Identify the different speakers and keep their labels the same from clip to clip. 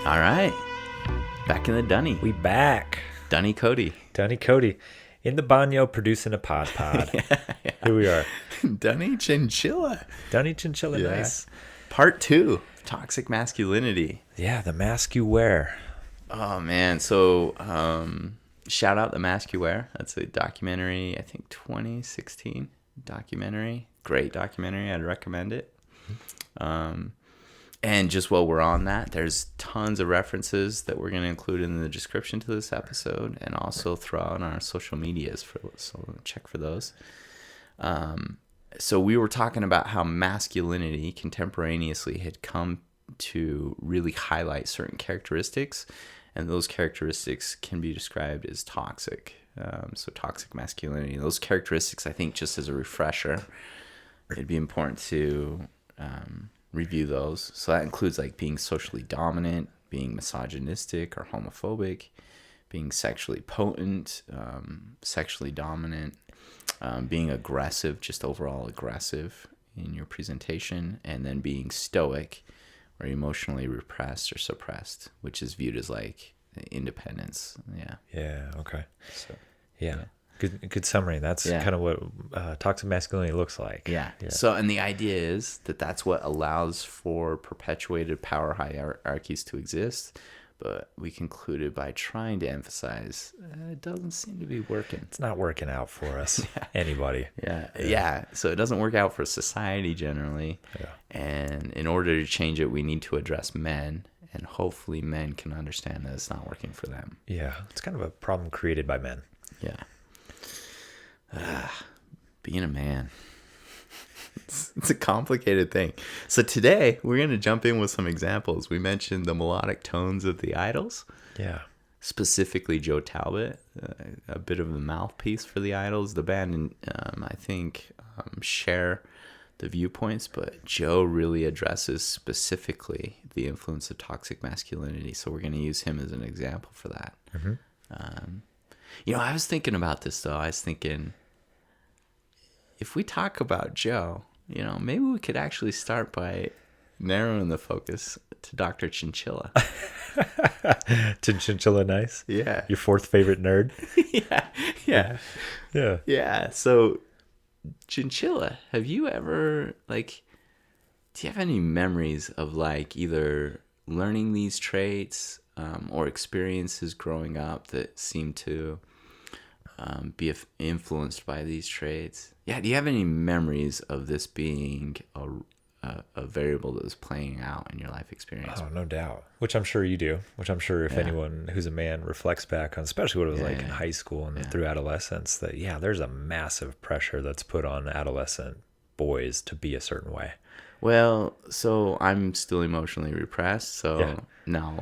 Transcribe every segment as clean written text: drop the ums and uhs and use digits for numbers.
Speaker 1: All right. Back in the Dunny.
Speaker 2: We back.
Speaker 1: Dunny Cody.
Speaker 2: Dunny Cody in the banyo producing a pod.
Speaker 1: Yeah.
Speaker 2: Here we are.
Speaker 1: Dunny Chinchilla.
Speaker 2: Dunny Chinchilla,
Speaker 1: Yeah.
Speaker 2: nice.
Speaker 1: Part 2. Toxic masculinity.
Speaker 2: Yeah, the mask you wear.
Speaker 1: Oh, man. So, shout out The Mask You Wear. That's a documentary, I think 2016 documentary. Great documentary. I'd recommend it. And just while we're on that, there's tons of references that we're going to include in the description to this episode and also throw on our social medias. So check for those. So we were talking about how masculinity contemporaneously had come to really highlight certain characteristics, and those characteristics can be described as toxic. So toxic masculinity. Those characteristics, I think, just as a refresher, it'd be important to review those. So that includes like being socially dominant, being misogynistic or homophobic, being sexually potent, sexually dominant, being aggressive, just overall aggressive in your presentation, and then being stoic or emotionally repressed or suppressed, which is viewed as like independence. Yeah.
Speaker 2: Yeah, okay.
Speaker 1: So,
Speaker 2: Yeah. Good summary. That's kind of what toxic masculinity looks like.
Speaker 1: Yeah. So, and the idea is that that's what allows for perpetuated power hierarchies to exist. But we concluded by trying to emphasize it doesn't seem to be working.
Speaker 2: It's not working out for us. Anybody.
Speaker 1: Yeah. So it doesn't work out for society generally.
Speaker 2: Yeah.
Speaker 1: And in order to change it, we need to address men. And hopefully men can understand that it's not working for them.
Speaker 2: Yeah. It's kind of a problem created by men.
Speaker 1: Yeah. Being a man. It's a complicated thing. So today we're going to jump in with some examples. We mentioned the melodic tones of the Idols.
Speaker 2: Yeah.
Speaker 1: Specifically Joe Talbot, a bit of a mouthpiece for the Idols. The band, I think, share the viewpoints, but Joe really addresses specifically the influence of toxic masculinity. So we're going to use him as an example for that. Mm-hmm. I was thinking about this, though. I was thinking, if we talk about Joe, maybe we could actually start by narrowing the focus to Dr. Chinchilla.
Speaker 2: To Chinchilla nice?
Speaker 1: Yeah.
Speaker 2: Your fourth favorite nerd?
Speaker 1: Yeah. Yeah. So, Chinchilla, have you ever, do you have any memories of, either learning these traits or experiences growing up that seem to be influenced by these traits? Yeah, do you have any memories of this being a variable that was playing out in your life experience?
Speaker 2: Oh, no doubt. Which I'm sure you do. Which I'm sure if anyone who's a man reflects back on, especially what it was in high school and through adolescence, that there's a massive pressure that's put on adolescent boys to be a certain way.
Speaker 1: Well, so I'm still emotionally repressed, so no,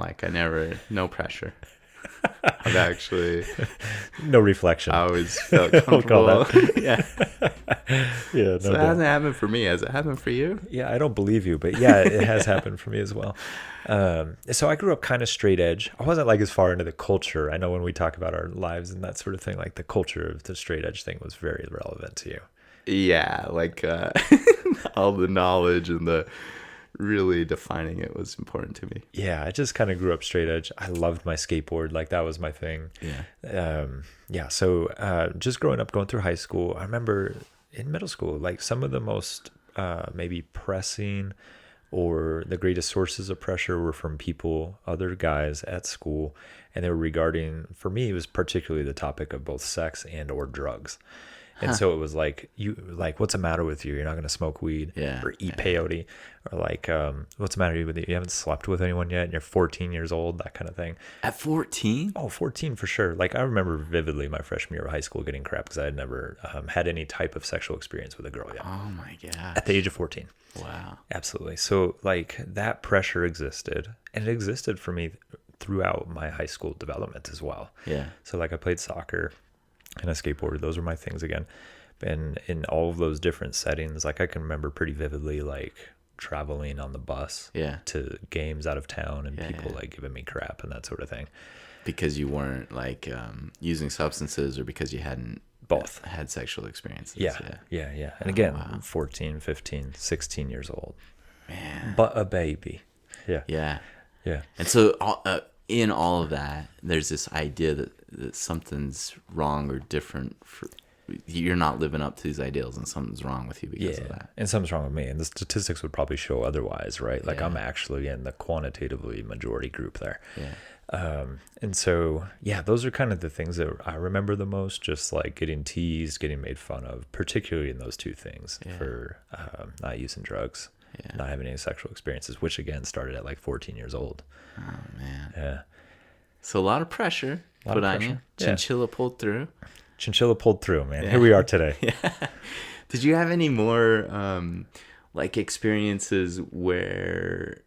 Speaker 1: no pressure. I've actually
Speaker 2: no reflection.
Speaker 1: I always felt comfortable.
Speaker 2: Yeah. No
Speaker 1: so it hasn't happened for me. Has it happened for you?
Speaker 2: Yeah, I don't believe you, but yeah, it has happened for me as well. So I grew up kind of straight edge. I wasn't as far into the culture. I know when we talk about our lives and that sort of thing, the culture of the straight edge thing was very relevant to you.
Speaker 1: Yeah, all the knowledge and the really defining it was important to me.
Speaker 2: Yeah, I just kind of grew up straight edge. I loved my skateboard. That was my thing.
Speaker 1: Yeah.
Speaker 2: So just growing up, going through high school, I remember in middle school, some of the most maybe pressing or the greatest sources of pressure were from other guys at school. And they were regarding, for me, it was particularly the topic of both sex and or drugs. And so it was what's the matter with you? You're not going to smoke weed or eat peyote, or what's the matter with you? You haven't slept with anyone yet and you're 14 years old, that kind of thing.
Speaker 1: At 14?
Speaker 2: Oh, 14 for sure. I remember vividly my freshman year of high school getting crap because I had never had any type of sexual experience with a girl yet.
Speaker 1: Oh my God.
Speaker 2: At the age of 14.
Speaker 1: Wow.
Speaker 2: Absolutely. So that pressure existed, and it existed for me throughout my high school development as well.
Speaker 1: Yeah.
Speaker 2: So I played soccer and I skateboarded. Those were my things again. And in all of those different settings, I can remember pretty vividly, traveling on the bus to games out of town and people giving me crap and that sort of thing.
Speaker 1: Because you weren't using substances, or because you hadn't
Speaker 2: both
Speaker 1: had sexual experiences?
Speaker 2: Yeah. And again, 14, 15, 16 years old.
Speaker 1: Man.
Speaker 2: But a baby. Yeah. Yeah.
Speaker 1: And so in all of that, there's this idea that something's wrong or different. You're not living up to these ideals, and something's wrong with you because of that.
Speaker 2: And something's wrong with me. And the statistics would probably show otherwise, right? Like I'm actually in the quantitatively majority group there.
Speaker 1: Yeah.
Speaker 2: And so, those are kind of the things that I remember the most, just like getting teased, getting made fun of, particularly in those two things for not using drugs, not having any sexual experiences, which again started at like 14 years old.
Speaker 1: Oh, man.
Speaker 2: Yeah.
Speaker 1: So a lot of pressure put on you. Chinchilla pulled through.
Speaker 2: Chinchilla pulled through, man. Here we are today.
Speaker 1: Did you have any more like experiences where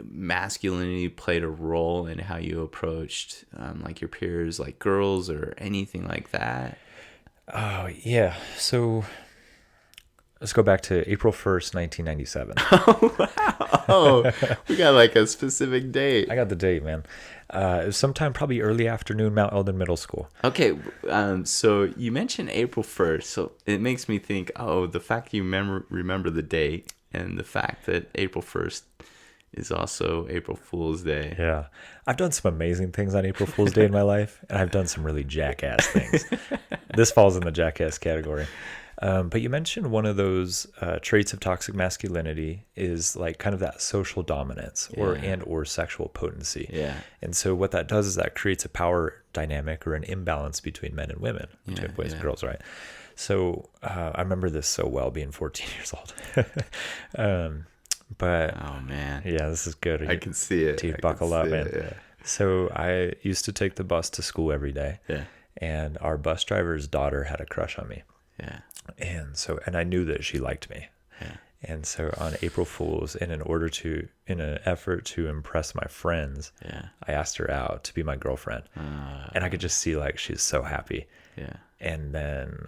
Speaker 1: masculinity played a role in how you approached like your peers, like girls or anything like that?
Speaker 2: Oh, yeah. So let's go back to April 1st, 1997.
Speaker 1: Oh, wow. Oh, we got like a specific date.
Speaker 2: I got the date, man. It was sometime probably early afternoon, Mount Eldon Middle School.
Speaker 1: Okay, so you mentioned April 1st, so it makes me think, the fact you remember the date and the fact that April 1st is also April Fool's Day.
Speaker 2: Yeah. I've done some amazing things on April Fool's Day in my life, and I've done some really jackass things. This falls in the jackass category. But you mentioned one of those traits of toxic masculinity is like kind of that social dominance or sexual potency.
Speaker 1: Yeah.
Speaker 2: And so what that does is that creates a power dynamic or an imbalance between men and women, which boys and girls, right? So I remember this so well being 14 years old. But
Speaker 1: oh man,
Speaker 2: this is good.
Speaker 1: I can see it.
Speaker 2: Teeth buckle up, man. Yeah. So I used to take the bus to school every day.
Speaker 1: Yeah.
Speaker 2: And our bus driver's daughter had a crush on me.
Speaker 1: Yeah.
Speaker 2: And I knew that she liked me.
Speaker 1: Yeah.
Speaker 2: And so on April Fool's, in an effort to impress my friends, I asked her out to be my girlfriend. And I could just see like she's so happy.
Speaker 1: Yeah.
Speaker 2: And then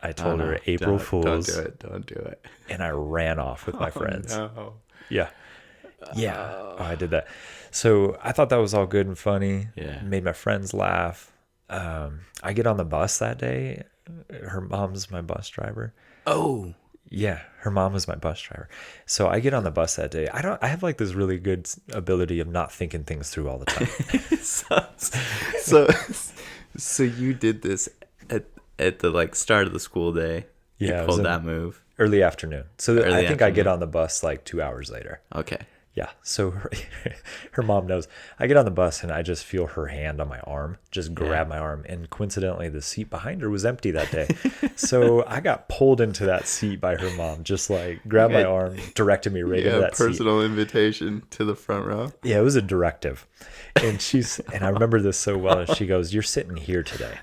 Speaker 2: I told her April Fool's.
Speaker 1: Don't do it.
Speaker 2: And I ran off with my friends.
Speaker 1: No.
Speaker 2: Yeah. Yeah. Oh, I did that. So I thought that was all good and funny.
Speaker 1: Yeah.
Speaker 2: Made my friends laugh. I get on the bus that day. Her mom's my bus driver.
Speaker 1: Oh.
Speaker 2: Yeah, her mom was my bus driver. So I get on the bus that day. I have like this really good ability of not thinking things through all the
Speaker 1: time. So you did this at the like start of the school day.
Speaker 2: Yeah,
Speaker 1: you pulled that move.
Speaker 2: Early afternoon. So I think I get on the bus like 2 hours later.
Speaker 1: Okay.
Speaker 2: Yeah. So her mom knows. I get on the bus and I just feel her hand on my arm, just grab my arm. And coincidentally, the seat behind her was empty that day. So I got pulled into that seat by her mom, just like grabbed my arm, directed me right into that seat.
Speaker 1: Personal invitation to the front row.
Speaker 2: Yeah, it was a directive. And I remember this so well. She goes, "You're sitting here today."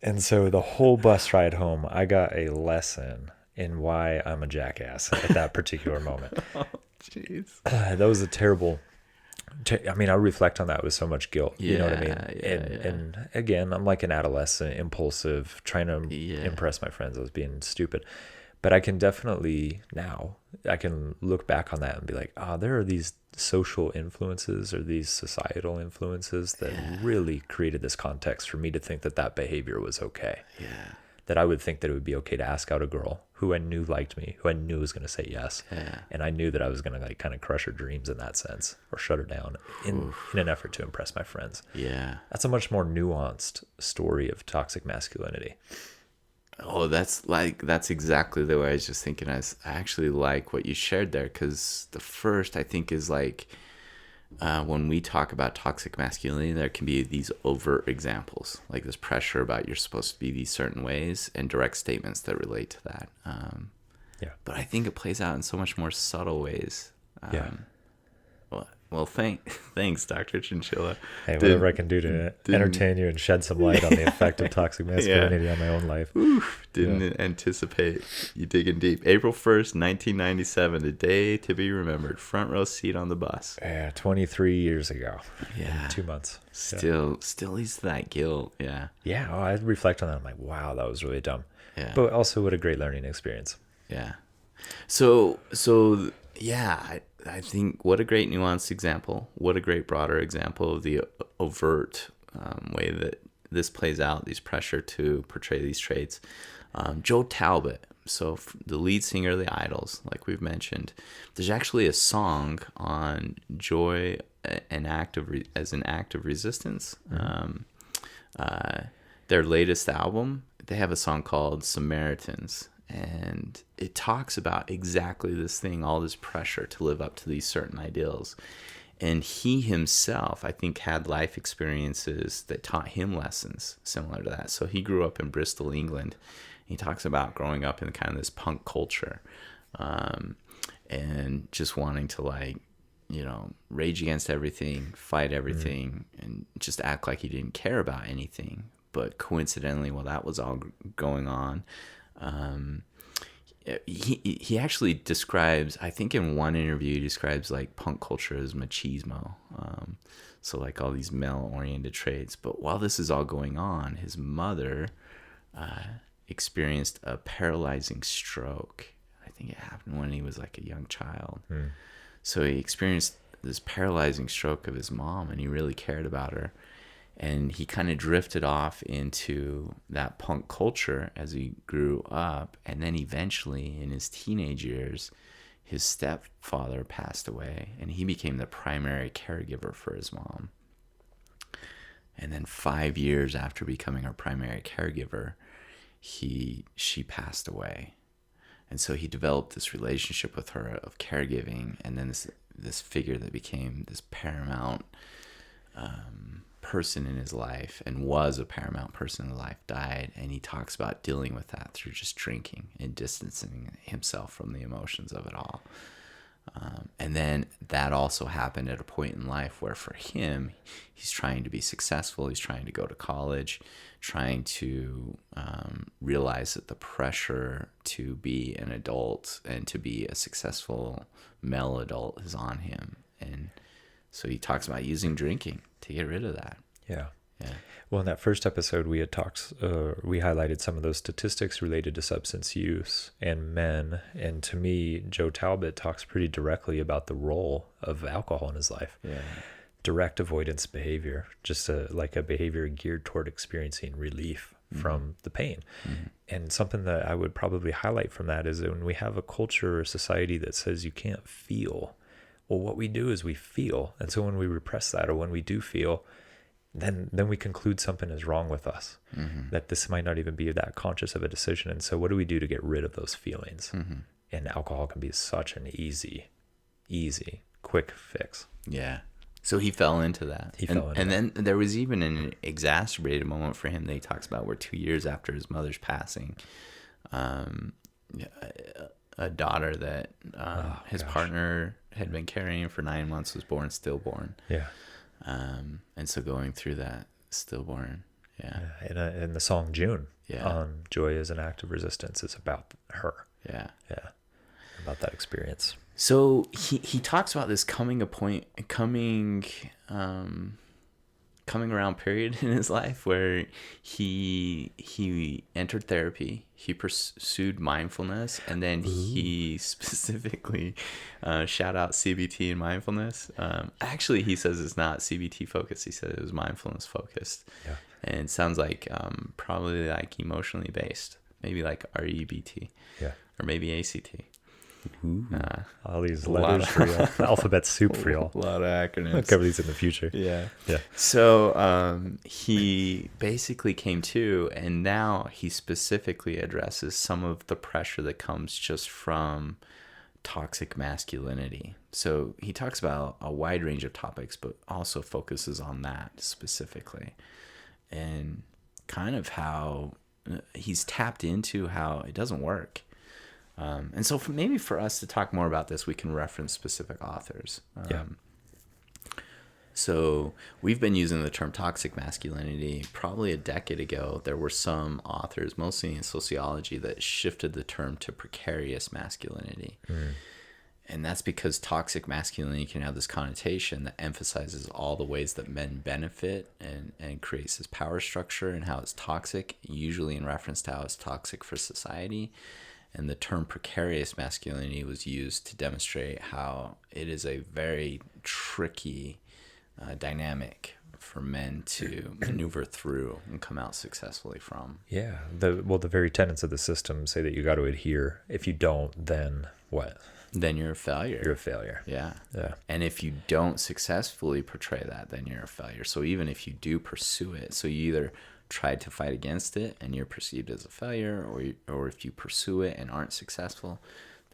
Speaker 2: And so the whole bus ride home, I got a lesson in why I'm a jackass at that particular moment.
Speaker 1: Jeez.
Speaker 2: That was a terrible. I mean, I reflect on that with so much guilt. You know what I mean? And again, I'm like an adolescent, impulsive, trying to impress my friends. I was being stupid. But I can definitely now, I can look back on that and be like, there are these social influences or these societal influences that really created this context for me to think that behavior was okay.
Speaker 1: Yeah.
Speaker 2: That I would think that it would be okay to ask out a girl who I knew liked me, who I knew was going to say yes.
Speaker 1: Yeah.
Speaker 2: And I knew that I was going to like kind of crush her dreams in that sense or shut her down in an effort to impress my friends.
Speaker 1: Yeah.
Speaker 2: That's a much more nuanced story of toxic masculinity.
Speaker 1: Oh, that's exactly the way I was just thinking. I actually like what you shared there, because the first I think is like when we talk about toxic masculinity, there can be these overt examples, like this pressure about you're supposed to be these certain ways and direct statements that relate to that. But I think it plays out in so much more subtle ways. Well, thanks, Dr. Chinchilla.
Speaker 2: Hey, whatever I can do to entertain you and shed some light on the effect of toxic masculinity on my own life.
Speaker 1: Didn't anticipate you digging deep. April 1st, 1997, a day to be remembered. Front row seat on the bus.
Speaker 2: Yeah, 23 years ago.
Speaker 1: Yeah.
Speaker 2: 2 months.
Speaker 1: Still leads to that guilt. Yeah.
Speaker 2: Yeah, I reflect on that. I'm like, wow, that was really dumb.
Speaker 1: Yeah.
Speaker 2: But also what a great learning experience.
Speaker 1: Yeah. So yeah, I think what a great nuanced example. What a great broader example of the overt way that this plays out, these pressure to portray these traits. Joe Talbot, the lead singer of the Idols, like we've mentioned, there's actually a song on joy, as an act of resistance. Their latest album, they have a song called Samaritans, and it talks about exactly this thing, all this pressure to live up to these certain ideals. And he himself, I think, had life experiences that taught him lessons similar to that. So he grew up in Bristol, England. He talks about growing up in kind of this punk culture, and just wanting to, like, rage against everything, fight everything, and just act like he didn't care about anything. But coincidentally, while that was all going on, he actually describes, I think in one interview, he describes like punk culture as machismo. So like all these male-oriented traits. But while this is all going on, his mother experienced a paralyzing stroke. I think it happened when he was like a young child. So he experienced this paralyzing stroke of his mom, and he really cared about her. And he kind of drifted off into that punk culture as he grew up. And then eventually, in his teenage years, his stepfather passed away, and he became the primary caregiver for his mom. And then 5 years after becoming her primary caregiver, she passed away. And so he developed this relationship with her of caregiving, and then this figure that became this paramount person in his life, and was a paramount person in his life, died. And he talks about dealing with that through just drinking and distancing himself from the emotions of it all. And then that also happened at a point in life where for him, he's trying to be successful. He's trying to go to college, trying to realize that the pressure to be an adult and to be a successful male adult is on him. And so he talks about using drinking to get rid of that.
Speaker 2: Yeah.
Speaker 1: Yeah.
Speaker 2: Well, in that first episode, we highlighted some of those statistics related to substance use and men. And to me, Joe Talbot talks pretty directly about the role of alcohol in his life.
Speaker 1: Yeah.
Speaker 2: Direct avoidance behavior, just like a behavior geared toward experiencing relief from the pain. And something that I would probably highlight from that is that when we have a culture or society that says you can't feel, well, what we do is we feel. And so when we repress that, or when we do feel, then we conclude something is wrong with us, that this might not even be that conscious of a decision. And so what do we do to get rid of those feelings? And alcohol can be such an easy, quick fix.
Speaker 1: Yeah. So he fell into that. And then there was even an exacerbated moment for him that he talks about, where 2 years after his mother's passing, a daughter that his partner had been carrying for 9 months was born stillborn.
Speaker 2: Yeah.
Speaker 1: And so going through that stillborn. Yeah.
Speaker 2: And the song June
Speaker 1: on
Speaker 2: Joy as an Act of Resistance is about her.
Speaker 1: Yeah.
Speaker 2: Yeah. About that experience.
Speaker 1: So he talks about this coming around period in his life where he entered therapy, he pursued mindfulness, and then he specifically shout out CBT and mindfulness. Actually, he says it's not CBT focused. He said it was mindfulness focused.
Speaker 2: Yeah.
Speaker 1: And it sounds like probably like emotionally based, maybe like REBT, or maybe ACT.
Speaker 2: All these letters for y'all. Alphabet soup for y'all.
Speaker 1: A lot of acronyms.
Speaker 2: I'll cover these in the future.
Speaker 1: Yeah.
Speaker 2: Yeah.
Speaker 1: So he basically came to, and now he specifically addresses some of the pressure that comes just from toxic masculinity. So he talks about a wide range of topics, but also focuses on that specifically, and kind of how he's tapped into how it doesn't work. And so maybe for us to talk more about this, we can reference specific authors. So we've been using the term toxic masculinity. Probably a decade ago, there were some authors, mostly in sociology, that shifted the term to precarious masculinity. And that's because toxic masculinity can have this connotation that emphasizes all the ways that men benefit and creates this power structure, and how it's toxic, usually in reference to how it's toxic for society. And the term precarious masculinity was used to demonstrate how it is a very tricky dynamic for men to maneuver through and come out successfully from.
Speaker 2: Yeah. The very tenets of the system say that you got to adhere. If you don't, then what?
Speaker 1: Then you're a failure.
Speaker 2: You're a failure.
Speaker 1: Yeah.
Speaker 2: Yeah.
Speaker 1: And if you don't successfully portray that, then you're a failure. So even if you do pursue it, so you either tried to fight against it and you're perceived as a failure, or if you pursue it and aren't successful,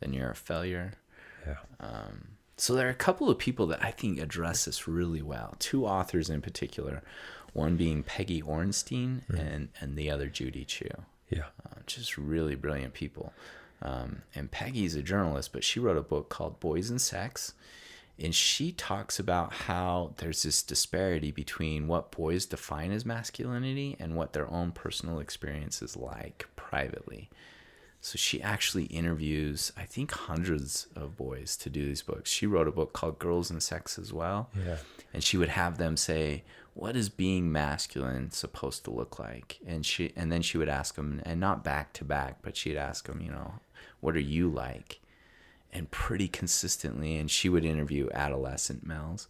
Speaker 1: then you're a failure.
Speaker 2: Yeah.
Speaker 1: So there are a couple of people that I think address this really well. Two authors in particular, one being Peggy Orenstein and the other Judy Chu.
Speaker 2: Yeah.
Speaker 1: Just really brilliant people. And Peggy's a journalist, but she wrote a book called Boys and Sex. And she talks about how there's this disparity between what boys define as masculinity and what their own personal experience is like privately. So she actually interviews, I think, hundreds of boys to do these books. She wrote a book called Girls and Sex as well.
Speaker 2: Yeah.
Speaker 1: And she would have them say, what is being masculine supposed to look like? And then she would ask them, and not back to back, but she'd ask them, what are you like? And pretty consistently, and she would interview adolescent males,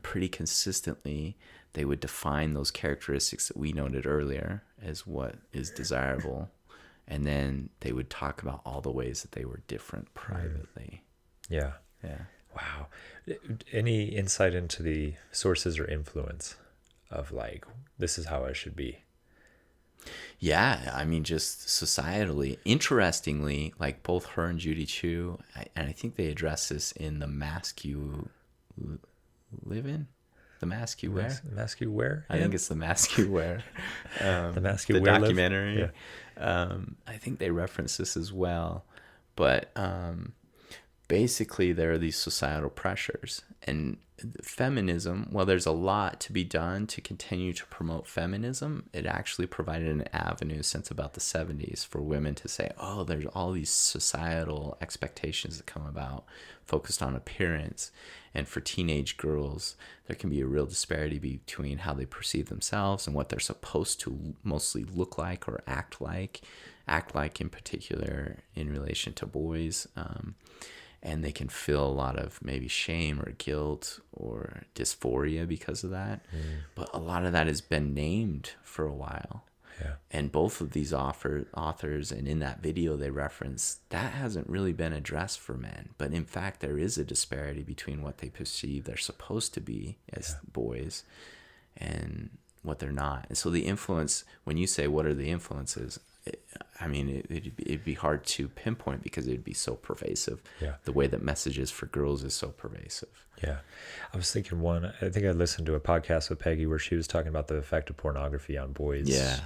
Speaker 1: pretty consistently, they would define those characteristics that we noted earlier as what is desirable. And then they would talk about all the ways that they were different privately.
Speaker 2: Yeah.
Speaker 1: Yeah.
Speaker 2: Wow. Any insight into the sources or influence of like, this is how I should be?
Speaker 1: Yeah. I mean, just societally. Interestingly, like both her and Judy Chu, and I think they address this in The Mask You Live In? The Mask You Wear?
Speaker 2: Mask You Wear?
Speaker 1: I think it's The Mask You Wear.
Speaker 2: The Mask You
Speaker 1: the
Speaker 2: Wear
Speaker 1: documentary.
Speaker 2: Yeah.
Speaker 1: I think they reference this as well. But basically, there are these societal pressures. And feminism, well, there's a lot to be done to continue to promote feminism. It actually provided an avenue since about the 70s for women to say, oh, there's all these societal expectations that come about focused on appearance. And for teenage girls, there can be a real disparity between how they perceive themselves and what they're supposed to mostly look like or act like in particular in relation to boys. And they can feel a lot of maybe shame or guilt or dysphoria because of that. But a lot of that has been named for a while.
Speaker 2: Yeah.
Speaker 1: And both of these authors, and in that video they reference, that hasn't really been addressed for men. But in fact, there is a disparity between what they perceive they're supposed to be as boys and what they're not. And so the influence, when you say what are the influences, it'd be hard to pinpoint because it'd be so pervasive.
Speaker 2: Yeah.
Speaker 1: The way that messages for girls is so pervasive.
Speaker 2: Yeah. I was thinking I think I listened to a podcast with Peggy where she was talking about the effect of pornography on boys.
Speaker 1: Yeah.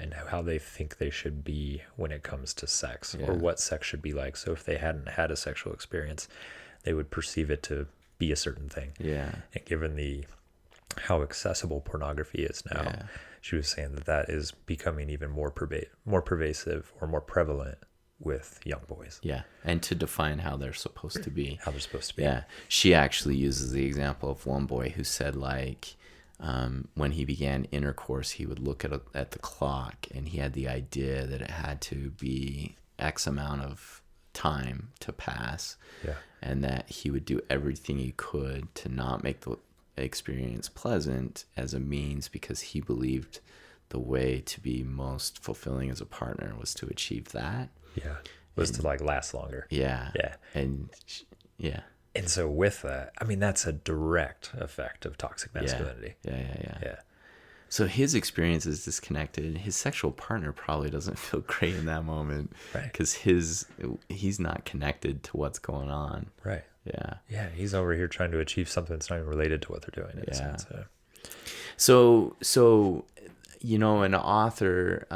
Speaker 2: And how they think they should be when it comes to sex,
Speaker 1: Yeah.
Speaker 2: or what sex should be like. So if they hadn't had a sexual experience, they would perceive it to be a certain thing.
Speaker 1: Yeah.
Speaker 2: And given how accessible pornography is now,
Speaker 1: Yeah.
Speaker 2: she was saying that is becoming even more pervasive or more prevalent with young boys.
Speaker 1: Yeah. And to define how they're supposed to be.
Speaker 2: How they're supposed to be.
Speaker 1: Yeah. She actually uses the example of one boy who said, like, when he began intercourse, he would look at the clock and he had the idea that it had to be X amount of time to pass.
Speaker 2: Yeah.
Speaker 1: And that he would do everything he could to not make the experience pleasant as a means, because he believed the way to be most fulfilling as a partner was to achieve that.
Speaker 2: Yeah. Was to like last longer.
Speaker 1: Yeah.
Speaker 2: Yeah.
Speaker 1: And yeah.
Speaker 2: And so with that, I mean, that's a direct effect of toxic masculinity.
Speaker 1: Yeah. So his experience is disconnected. His sexual partner probably doesn't feel great in that moment,
Speaker 2: Right.
Speaker 1: because he's not connected to what's going on.
Speaker 2: Right.
Speaker 1: Yeah.
Speaker 2: Yeah. He's over here trying to achieve something that's not even related to what they're doing. In a
Speaker 1: Yeah.
Speaker 2: sense.
Speaker 1: So an author,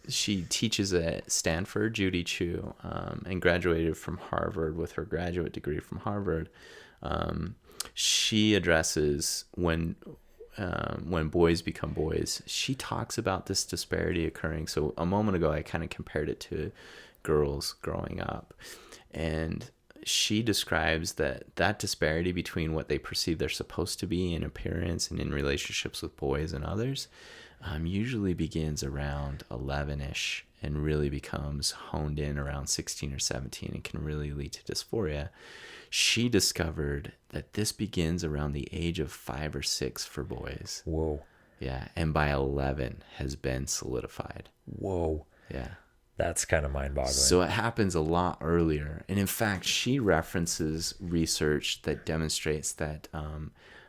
Speaker 1: she teaches at Stanford, Judy Chu, and graduated from Harvard with her graduate degree from Harvard. She addresses when boys become boys. She talks about this disparity occurring. So a moment ago, I kind of compared it to girls growing up, and she describes that disparity between what they perceive they're supposed to be in appearance and in relationships with boys and others usually begins around 11ish and really becomes honed in around 16 or 17 and can really lead to dysphoria. She discovered that this begins around the age of 5 or 6 for boys.
Speaker 2: Whoa.
Speaker 1: Yeah, and by 11 has been solidified.
Speaker 2: Whoa.
Speaker 1: Yeah.
Speaker 2: That's kind of mind-boggling.
Speaker 1: So it happens a lot earlier. And in fact, she references research that demonstrates that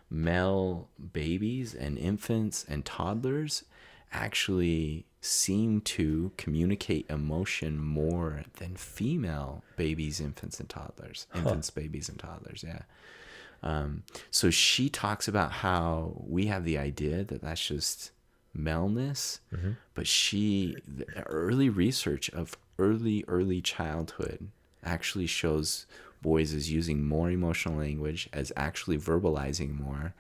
Speaker 1: male babies and infants and toddlers actually seem to communicate emotion more than female babies, infants, and toddlers. Infants, babies, and toddlers, yeah. So she talks about how we have the idea that that's just maleness, but the early research of early childhood actually shows boys as using more emotional language, as actually verbalizing more,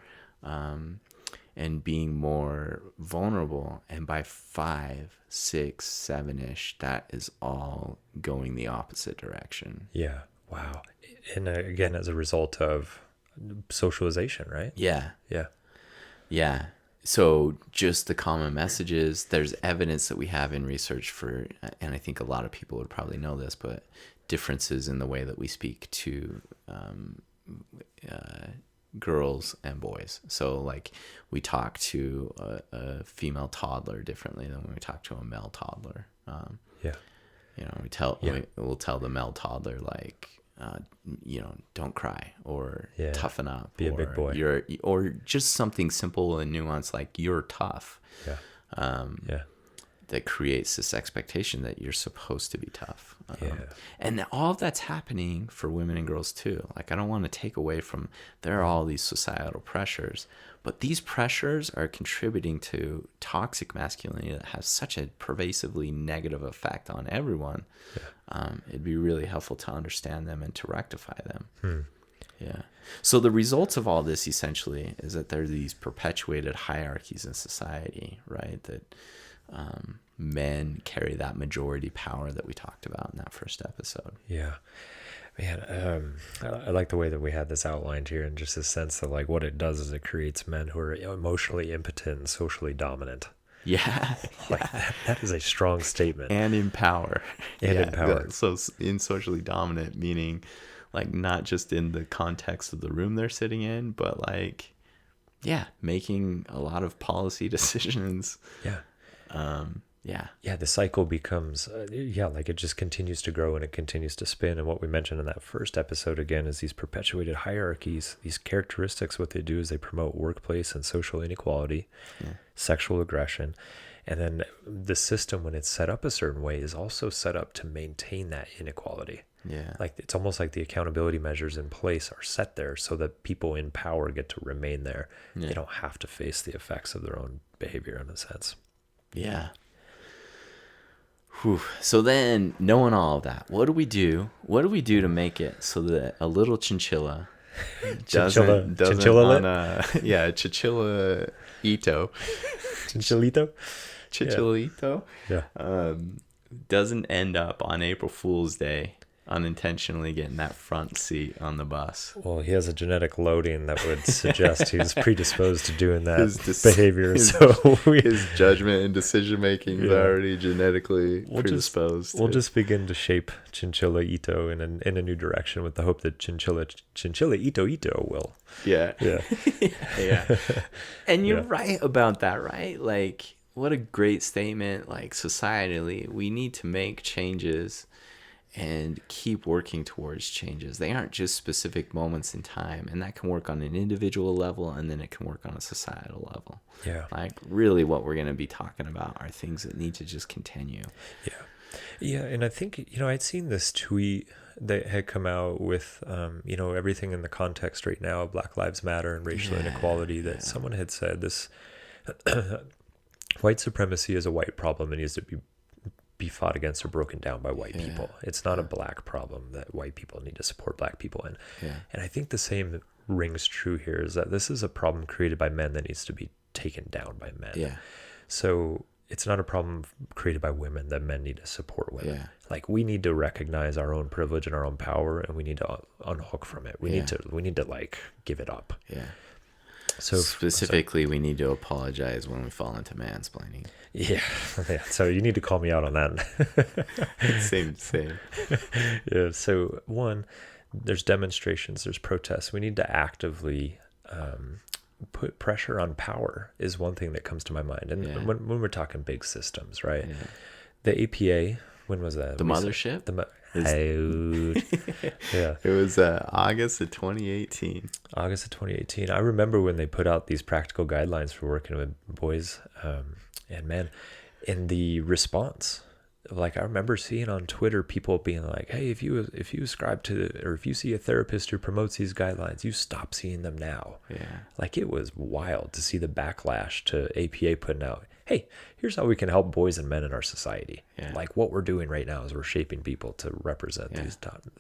Speaker 1: and being more vulnerable. And by 5, 6, 7ish, that is all going the opposite direction.
Speaker 2: Yeah. Wow. And again, as a result of socialization, right?
Speaker 1: Yeah.
Speaker 2: Yeah.
Speaker 1: Yeah. So just the common messages, there's evidence that we have in research for, and I think a lot of people would probably know this, but differences in the way that we speak to girls and boys. So like we talk to a female toddler differently than when we talk to a male toddler.
Speaker 2: Yeah.
Speaker 1: You know, we'll tell the male toddler like, you know, don't cry, or toughen up,
Speaker 2: be
Speaker 1: or
Speaker 2: a big boy,
Speaker 1: or just something simple and nuanced like you're tough. That creates this expectation that you're supposed to be tough. And all of that's happening for women and girls too. Like, I don't want to take away from, there are all these societal pressures, but these pressures are contributing to toxic masculinity that has such a pervasively negative effect on everyone. It'd be really helpful to understand them and to rectify them. Yeah. So the results of all this essentially is that there are these perpetuated hierarchies in society, right? That men carry that majority power that we talked about in that first episode.
Speaker 2: Yeah. Man, I like the way that we had this outlined here, and just a sense that like what it does is it creates men who are emotionally impotent and socially dominant.
Speaker 1: Yeah.
Speaker 2: Like that is a strong statement.
Speaker 1: And in power.
Speaker 2: In power.
Speaker 1: So in socially dominant, meaning like not just in the context of the room they're sitting in, but like, making a lot of policy decisions.
Speaker 2: The cycle becomes like it just continues to grow and it continues to spin. And what we mentioned in that first episode again is these perpetuated hierarchies. These characteristics, what they do is they promote workplace and social inequality, sexual aggression, and then the system, when it's set up a certain way, is also set up to maintain that inequality. Like it's almost like the accountability measures in place are set there so that people in power get to remain there. They don't have to face the effects of their own behavior in a sense.
Speaker 1: Whew. So then, knowing all of that, what do we do? What do we do to make it so that a little chinchilla doesn't Chinchilla Ito. Chinchillito? Doesn't end up on April Fool's Day unintentionally getting that front seat on the bus.
Speaker 2: Well, he has a genetic loading that would suggest he's predisposed to doing that behavior.
Speaker 1: His judgment and decision making is already genetically predisposed.
Speaker 2: We'll just begin to shape Chinchilla Ito in a new direction with the hope that Chinchilla Ito will.
Speaker 1: And you're right about that, right? Like, what a great statement. Like, societally, we need to make changes and keep working towards changes. They aren't just specific moments in time, and that can work on an individual level, and then it can work on a societal level. Like, really what we're going to be talking about are things that need to just continue.
Speaker 2: And I think, I'd seen this tweet that had come out with, everything in the context right now of Black Lives Matter and racial inequality, that someone had said this, white supremacy is a white problem and needs to be fought against or broken down by white people. It's not a black problem that white people need to support black people in. And I think the same rings true here, is that this is a problem created by men that needs to be taken down by men. So it's not a problem created by women that men need to support women. Like, we need to recognize our own privilege and our own power, and we need to unhook from it. We need to like give it up. So
Speaker 1: specifically, we need to apologize when we fall into mansplaining.
Speaker 2: Yeah. So you need to call me out on that.
Speaker 1: Same.
Speaker 2: Yeah. So one, there's demonstrations, there's protests. We need to actively put pressure on power is one thing that comes to my mind. And when we're talking big systems, right? Yeah. The APA, when was that?
Speaker 1: The mothership?
Speaker 2: Yeah.
Speaker 1: It was August of 2018.
Speaker 2: August of 2018. I remember when they put out these practical guidelines for working with boys and men, in the response, like I remember seeing on Twitter people being like, hey, if you ascribe to, or if you see a therapist who promotes these guidelines, you stop seeing them now.
Speaker 1: Yeah.
Speaker 2: Like it was wild to see the backlash to APA putting out, hey, here's how we can help boys and men in our society. Yeah. Like what we're doing right now is we're shaping people to represent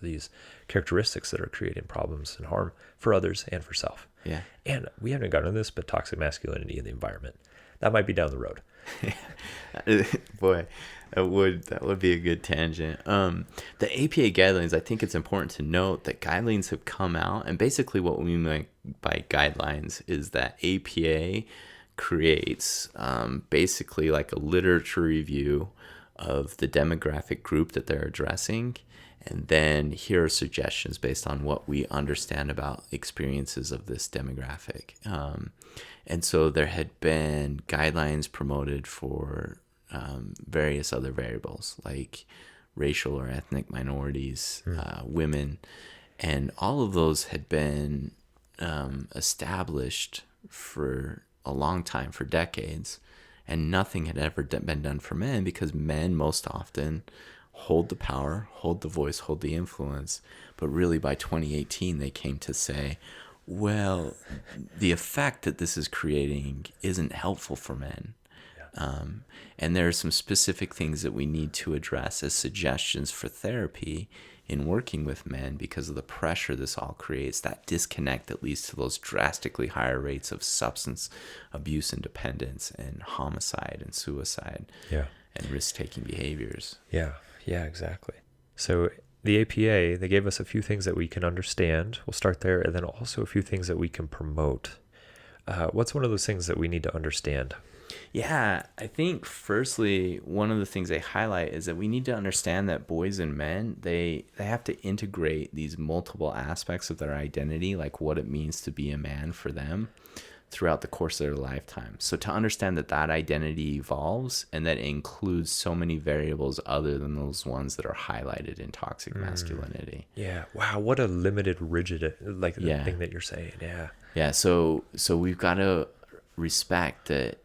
Speaker 2: these characteristics that are creating problems and harm for others and for self.
Speaker 1: Yeah.
Speaker 2: And we haven't gotten into this, but toxic masculinity in the environment. That might be down the road.
Speaker 1: Boy, that would be a good tangent. The APA guidelines, I think it's important to note that guidelines have come out, and basically what we mean by guidelines is that APA creates basically like a literature review of the demographic group that they're addressing, and then here are suggestions based on what we understand about experiences of this demographic. And so there had been guidelines promoted for various other variables like racial or ethnic minorities, women, and all of those had been established for a long time, for decades, and nothing had ever been done for men because men most often hold the power, hold the voice, hold the influence. But really by 2018, they came to say, well, the effect that this is creating isn't helpful for men. And there are some specific things that we need to address as suggestions for therapy in working with men because of the pressure this all creates, that disconnect that leads to those drastically higher rates of substance abuse and dependence and homicide and suicide and risk-taking behaviors.
Speaker 2: Yeah, exactly. So the APA, they gave us a few things that we can understand. We'll start there, and then also a few things that we can promote. What's one of those things that we need to understand?
Speaker 1: Yeah, I think firstly, one of the things they highlight is that we need to understand that boys and men, they have to integrate these multiple aspects of their identity, like what it means to be a man for them throughout the course of their lifetime. So to understand that identity evolves and that it includes so many variables other than those ones that are highlighted in toxic masculinity.
Speaker 2: Yeah. Wow. What a limited, rigid, thing that you're saying. Yeah.
Speaker 1: Yeah. So we've got to respect that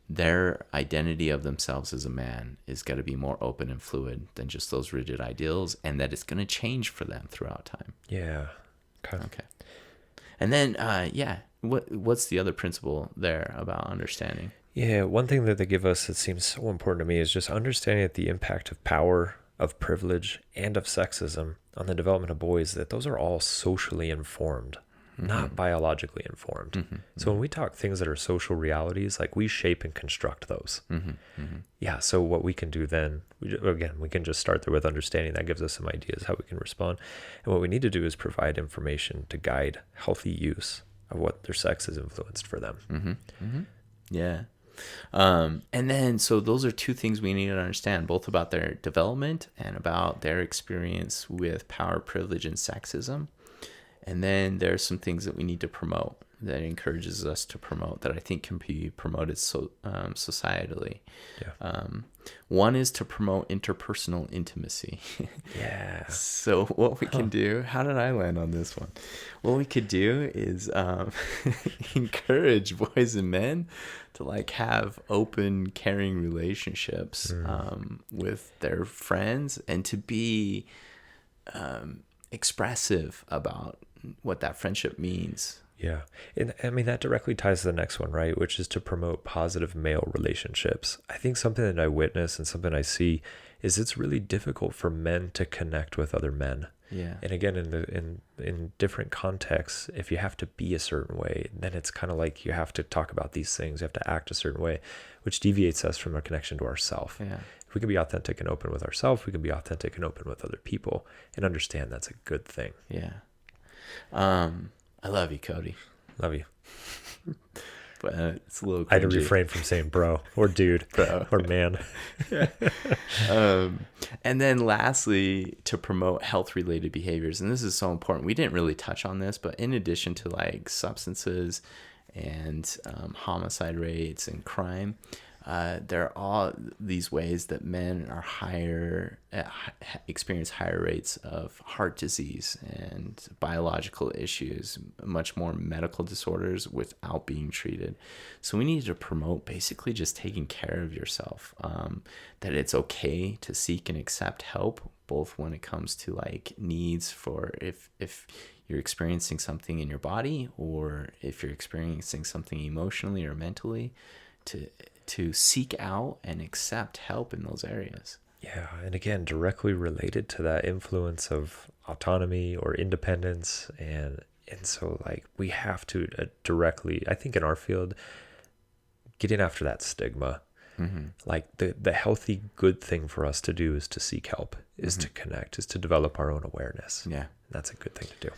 Speaker 1: their identity of themselves as a man is got to be more open and fluid than just those rigid ideals, and that it's going to change for them throughout time.
Speaker 2: Yeah.
Speaker 1: Okay. And then, what's the other principle there about understanding?
Speaker 2: Yeah, one thing that they give us that seems so important to me is just understanding that the impact of power, of privilege, and of sexism on the development of boys, that those are all socially informed, not biologically informed. So when we talk things that are social realities, like we shape and construct those. Yeah, so what we can do then, we can just start there with understanding. That gives us some ideas how we can respond. And what we need to do is provide information to guide healthy use of what their sex has influenced for them.
Speaker 1: Yeah. And then, so those are two things we need to understand, both about their development and about their experience with power, privilege, and sexism. And then there's some things that we need to promote, that encourages us to promote, that I think can be promoted societally. Yeah. One is to promote interpersonal intimacy.
Speaker 2: Yeah.
Speaker 1: So what we can do, how did I land on this one? What we could do is encourage boys and men to have open, caring relationships with their friends, and to be expressive about what that friendship means.
Speaker 2: Yeah. And I mean, that directly ties to the next one, right? Which is to promote positive male relationships. I think something that I witness and something I see is it's really difficult for men to connect with other men.
Speaker 1: Yeah.
Speaker 2: And again, in different contexts, if you have to be a certain way, then it's kind of like you have to talk about these things. You have to act a certain way, which deviates us from our connection to ourself.
Speaker 1: Yeah.
Speaker 2: If we can be authentic and open with ourselves, we can be authentic and open with other people and understand that's a good thing.
Speaker 1: Yeah. I love you, Cody.
Speaker 2: Love you.
Speaker 1: But it's a little cringy.
Speaker 2: I had to refrain from saying bro or dude
Speaker 1: Bro.
Speaker 2: or man.
Speaker 1: And then lastly, to promote health-related behaviors, and this is so important. We didn't really touch on this, but in addition to like substances and homicide rates and crime, there are all these ways that men are experience higher rates of heart disease and biological issues, much more medical disorders without being treated. So we need to promote basically just taking care of yourself, that it's okay to seek and accept help, both when it comes to like needs for if you're experiencing something in your body, or if you're experiencing something emotionally or mentally, to seek out and accept help in those areas.
Speaker 2: Yeah, and again, directly related to that influence of autonomy or independence, and so like we have to directly, I think in our field, getting after that stigma. Mm-hmm. Like the healthy, good thing for us to do is to seek help, is to connect, is to develop our own awareness.
Speaker 1: Yeah,
Speaker 2: that's a good thing to do.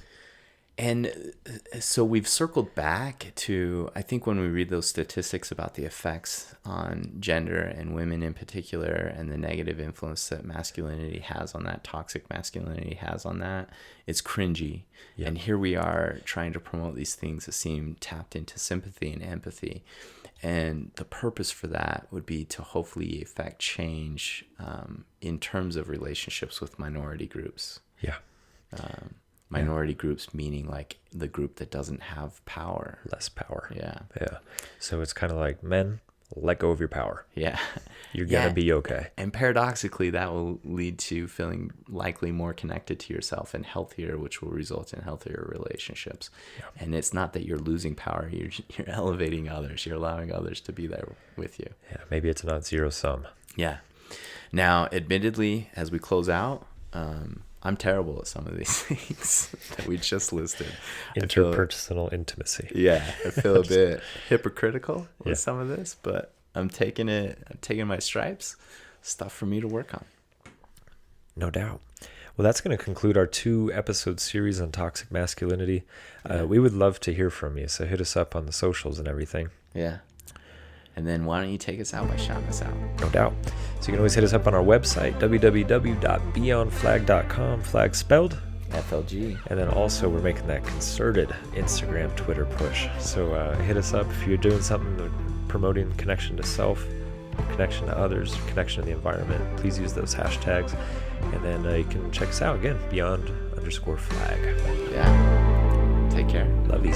Speaker 1: And so we've circled back to, I think when we read those statistics about the effects on gender and women in particular, and the negative influence that masculinity has on that, toxic masculinity has on that, it's cringy. Yeah. And here we are trying to promote these things that seem tapped into sympathy and empathy. And the purpose for that would be to hopefully effect change in terms of relationships with minority groups.
Speaker 2: Yeah.
Speaker 1: Minority groups meaning like the group that doesn't have power.
Speaker 2: Less power.
Speaker 1: Yeah.
Speaker 2: Yeah. So it's kind of like, men, let go of your power.
Speaker 1: Yeah.
Speaker 2: You're going to be okay.
Speaker 1: And paradoxically, that will lead to feeling likely more connected to yourself and healthier, which will result in healthier relationships. Yeah. And it's not that you're losing power. You're elevating others. You're allowing others to be there with you.
Speaker 2: Yeah. Maybe it's not zero sum.
Speaker 1: Yeah. Now, admittedly, as we close out, I'm terrible at some of these things that we just listed.
Speaker 2: Interpersonal intimacy.
Speaker 1: Yeah, I feel a bit hypocritical with some of this, but I'm taking my stripes. Stuff for me to work on.
Speaker 2: No doubt. Well, that's going to conclude our 2-episode series on toxic masculinity. We would love to hear from you, so hit us up on the socials and everything.
Speaker 1: Yeah. And then why don't you take us out by shouting us out?
Speaker 2: No doubt. So you can always hit us up on our website, www.beyondflag.com, flag spelled
Speaker 1: FLG.
Speaker 2: And then also we're making that concerted Instagram, Twitter push. So hit us up if you're doing something promoting connection to self, connection to others, connection to the environment. Please use those hashtags. And then you can check us out again, beyond_flag.
Speaker 1: Yeah. Take care.
Speaker 2: Love you.